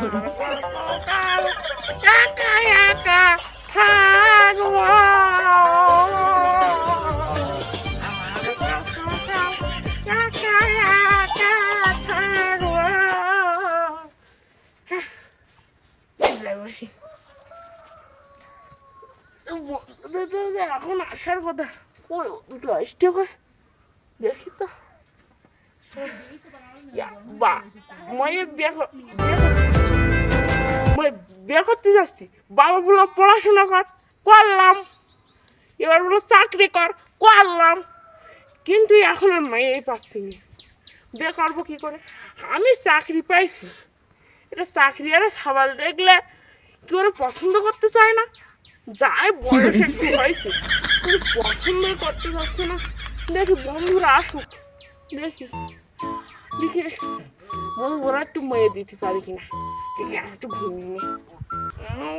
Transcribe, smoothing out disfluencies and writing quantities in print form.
কতকাল একা একা থাকবো আমার কতকাল একা একা থাকবো বসি এখন আসার কথা কই দুটো আসতে হয় দেখি তো বিয়ে করতে যাচ্ছি বাবা বললো পড়াশোনা কর করলাম এবার বললো চাকরি কর করলাম কিন্তু এখন আর মেয়েই পাচ্ছি না বিয়ে করবো কি করে আমি চাকরি পাইছি এটা চাকরি আর সবাই দেখলে কি করে পছন্দ করতে চায় না যাই বয়স একটু হয়েছে কিন্তু পছন্দ করতে পারছে না দেখি বন্ধুরা আসুক দেখি দেখি বন্ধুরা একটু মেয়ে দিতে পারি কিনা দেখি আমি একটু ঘুমিয়ে নি